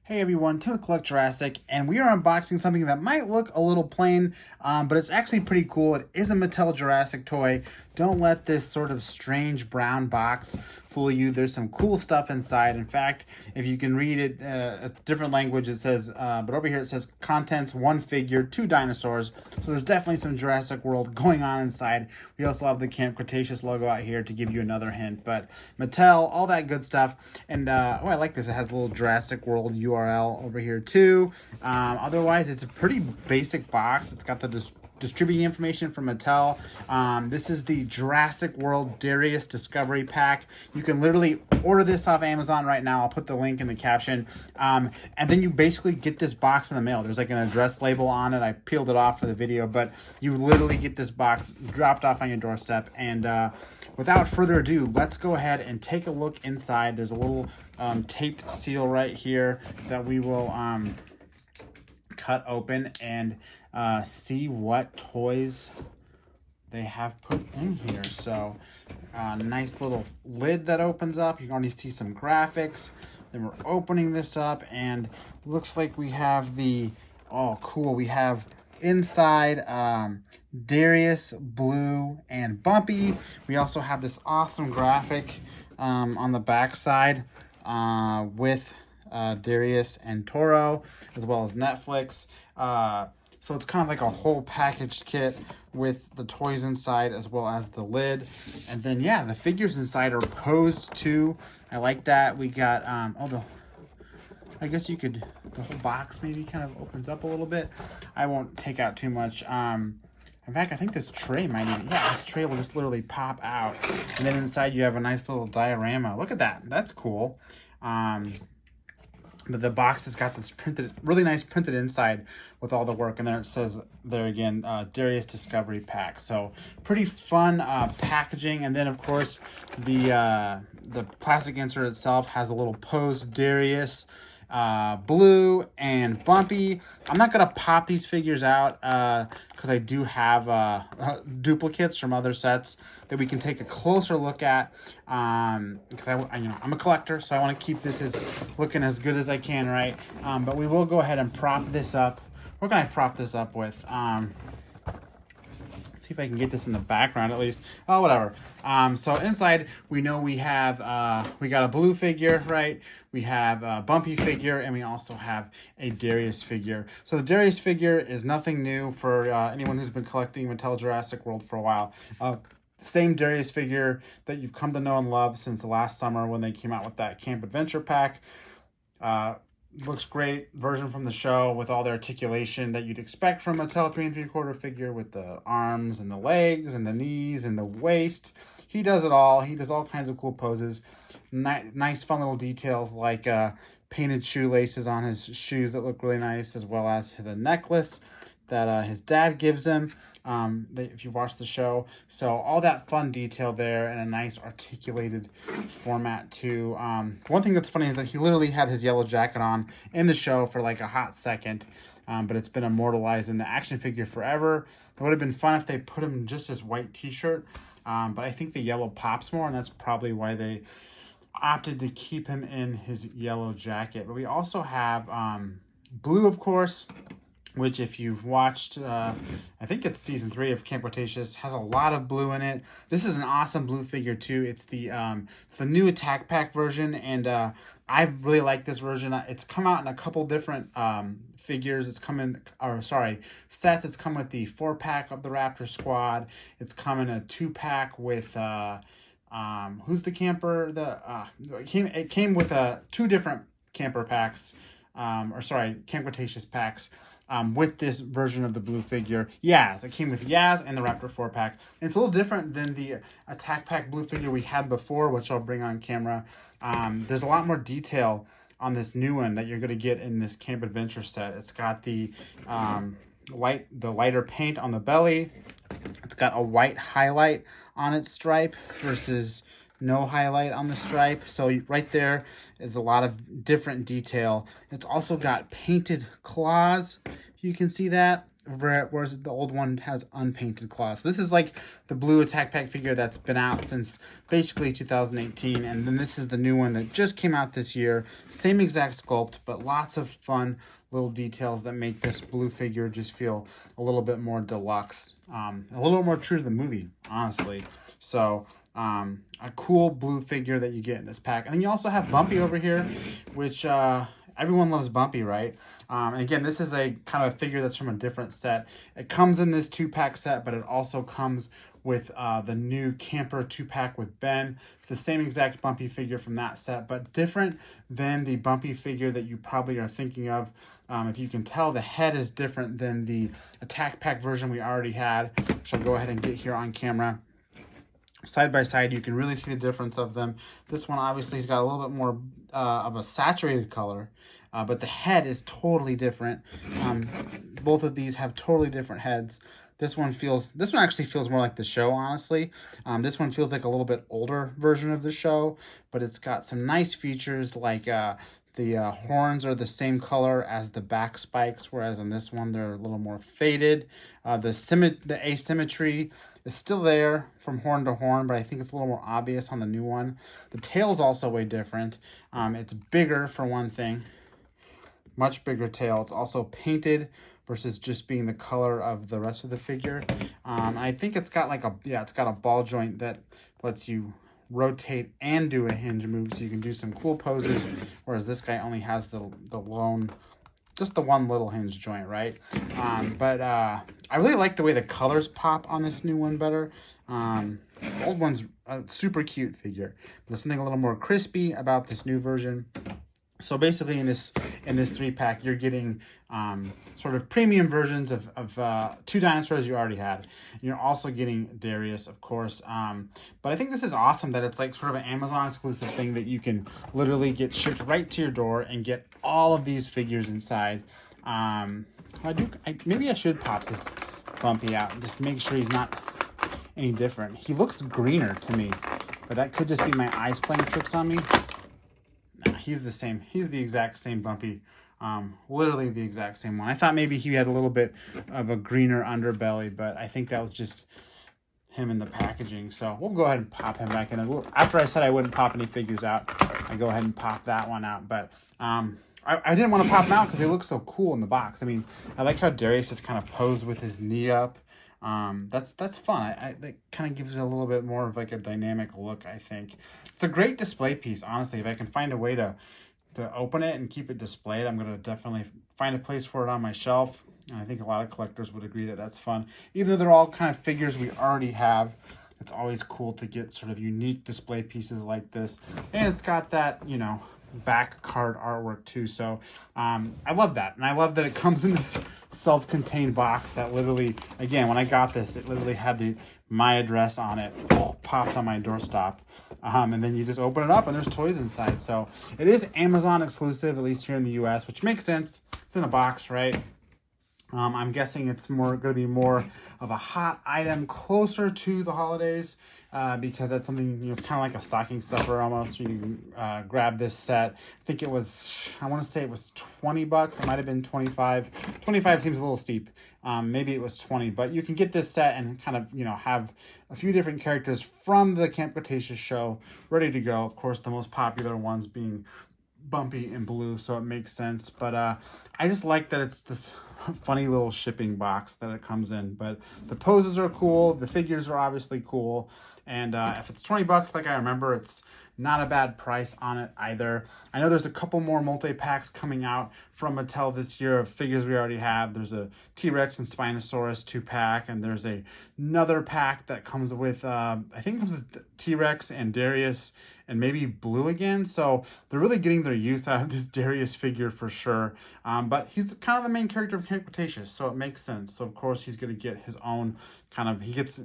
Hey everyone, Tim with Collect Jurassic, and we are unboxing something that might look a little plain, but it's actually pretty cool. It is a Mattel Jurassic toy. Don't let this sort of strange brown box fool you. There's some cool stuff inside. In fact, if you can read it, a different language, it says, but over here it says contents, one figure, two dinosaurs. So there's definitely some Jurassic World going on inside. We also have the Camp Cretaceous logo out here to give you another hint, but Mattel, all that good stuff. And I like this. It has a little Jurassic World URL over here too. Otherwise, it's a pretty basic box. It's got the distributing information from Mattel. This is the Jurassic World Darius Discovery Pack. You can literally order this off Amazon right now. I'll put the link in the caption. And then you basically get this box in the mail. There's like an address label on it. I peeled it off for the video, but you literally get this box dropped off on your doorstep. And without further ado, let's go ahead and take a look inside. There's a little taped seal right here that we will cut open and see what toys they have put in here. So nice little lid that opens up. You can already see some graphics. Then we're opening this up and looks like we have the, oh cool, we have inside Darius, Blue, and Bumpy. We also have this awesome graphic on the back side with Darius and Toro, as well as Netflix. So it's kind of like a whole packaged kit with the toys inside as well as the lid. And then, yeah, the figures inside are posed too. I like that. We got, I guess you could, the whole box maybe kind of opens up a little bit. I won't take out too much. In fact, I think this tray might even, yeah, this tray will just literally pop out. And then inside you have a nice little diorama. Look at that. That's cool. But the box has got this printed, really nice printed inside with all the work. And there it says there again, Darius Discovery Pack. So pretty fun packaging. And then of course the plastic insert itself has a little posed Darius, Blue, and Bumpy. I'm not gonna pop these figures out because I do have duplicates from other sets that we can take a closer look at, because I'm a collector, so I want to keep this as looking as good as I can, right? But we will go ahead and prop this up. What can I prop this up with? See if I can get this in the background at least. Oh, whatever. So inside we know we have we got a Blue figure, right? We have a Bumpy figure, and we also have a Darius figure. So the Darius figure is nothing new for anyone who's been collecting Mattel Jurassic World for a while. Same Darius figure that you've come to know and love since last summer when they came out with that Camp Adventure pack. Looks great version from the show with all the articulation that you'd expect from a Mattel 3 3/4 figure, with the arms and the legs and the knees and the waist. He does it all. He does all kinds of cool poses. Nice fun little details like painted shoelaces on his shoes that look really nice, as well as the necklace that his dad gives him. If you watch the show, so all that fun detail there and a nice articulated format too. One thing that's funny is that he literally had his yellow jacket on in the show for like a hot second, but it's been immortalized in the action figure forever. It would have been fun if they put him in just his white t-shirt, but I think the yellow pops more, and that's probably why they opted to keep him in his yellow jacket. But we also have Blue, of course, which if you've watched, I think it's season 3 of Camp Cretaceous, has a lot of blue in it. This is an awesome Blue figure too. It's the new Attack Pack version, and I really like this version. It's come out in a couple different figures. It's coming, or sorry, sets. It's come with the 4-pack of the Raptor Squad. It's come in a 2-pack with who's the camper? It came with 2 different camper packs, Camp Cretaceous packs. With this version of the Blue figure, Yaz. It came with Yaz and the Raptor 4-pack. And it's a little different than the Attack Pack Blue figure we had before, which I'll bring on camera. There's a lot more detail on this new one that you're going to get in this Camp Adventure set. It's got the lighter paint on the belly. It's got a white highlight on its stripe versus no highlight on the stripe. So right there is a lot of different detail. It's also got painted claws, if you can see that. whereas the old one has unpainted claws. So this is like the blue attack pack figure that's been out since basically 2018, and then this is the new one that just came out this year. Same exact sculpt, but lots of fun little details that make this blue figure just feel a little bit more deluxe, a little more true to the movie, honestly. So a cool blue figure that you get in this pack. And then you also have Bumpy over here, which everyone loves Bumpy, right? And again, this is a kind of a figure that's from a different set. It comes in this 2-pack set, but it also comes with the new Camper 2-pack with Ben. It's the same exact Bumpy figure from that set, but different than the Bumpy figure that you probably are thinking of. If you can tell, the head is different than the attack pack version we already had, which I'll go ahead and get here on camera. Side by side, you can really see the difference of them. This one obviously has got a little bit more of a saturated color, but the head is totally different. Both of these have totally different heads. This one actually feels more like the show, honestly. This one feels like a little bit older version of the show, but it's got some nice features like the horns are the same color as the back spikes, whereas on this one they're a little more faded. The asymmetry is still there from horn to horn, but I think it's a little more obvious on the new one. The tail's also way different. It's bigger for one thing, much bigger tail. It's also painted versus just being the color of the rest of the figure. I think it's got like it's got a ball joint that lets you rotate and do a hinge move, so you can do some cool poses, whereas this guy only has the one little hinge joint, right? But I really like the way the colors pop on this new one better. The old one's a super cute figure. There's something a little more crispy about this new version. So basically in this 3-pack, you're getting sort of premium versions of 2 dinosaurs you already had. You're also getting Darius, of course. But I think this is awesome that it's like sort of an Amazon exclusive thing that you can literally get shipped right to your door and get all of these figures inside. Maybe I should pop this Bumpy out and just make sure he's not any different. He looks greener to me, but that could just be my eyes playing tricks on me. He's the same. He's the exact same Bumpy. Literally the exact same one. I thought maybe he had a little bit of a greener underbelly, but I think that was just him in the packaging. So we'll go ahead and pop him back in there. After I said I wouldn't pop any figures out, I go ahead and pop that one out. But I didn't want to pop them out because they look so cool in the box. I mean, I like how Darius just kind of posed with his knee up. That's fun. That kind of gives it a little bit more of like a dynamic look, I think. It's a great display piece, honestly. If I can find a way to open it and keep it displayed, I'm going to definitely find a place for it on my shelf. And I think a lot of collectors would agree that that's fun. Even though they're all kind of figures we already have, it's always cool to get sort of unique display pieces like this. And it's got that, back card artwork too. So I love that. And I love that it comes in this self-contained box that literally, again, when I got this, it literally had my address on it, popped on my doorstop. And then you just open it up and there's toys inside. So it is Amazon exclusive, at least here in the US, which makes sense. It's in a box, right? I'm guessing it's going to be more of a hot item closer to the holidays because that's something, it's kind of like a stocking stuffer almost. You can grab this set. I think I want to say it was $20. It might have been 25. 25 seems a little steep. Maybe it was 20, but you can get this set and kind of, have a few different characters from the Camp Cretaceous show ready to go. Of course, the most popular ones being Bumpy and Blue, so it makes sense. But I just like that it's this funny little shipping box that it comes in. But the poses are cool, the figures are obviously cool, and if it's $20 like I remember, it's not a bad price on it either. I know there's a couple more multi-packs coming out from Mattel this year of figures we already have. There's a T-Rex and Spinosaurus 2-pack, and there's another pack that comes with, I think it comes with T-Rex and Darius and maybe Blue again. So they're really getting their use out of this Darius figure for sure. But he's kind of the main character of Camp Cretaceous, so it makes sense. So of course he's going to get his own he gets,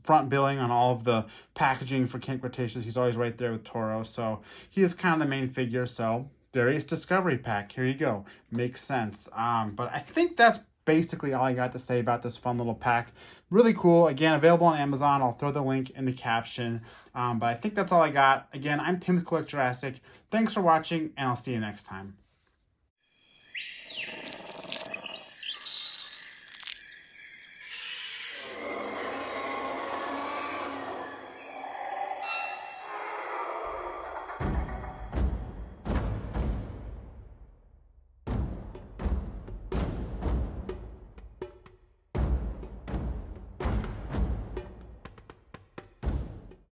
front billing on all of the packaging for Camp Cretaceous. He's always right there with Toro. So he is kind of the main figure. So Darius Discovery Pack, here you go. Makes sense. But I think that's basically all I got to say about this fun little pack. Really cool. Again, available on Amazon. I'll throw the link in the caption. But I think that's all I got. Again, I'm Tim the Collect Jurassic. Thanks for watching, and I'll see you next time.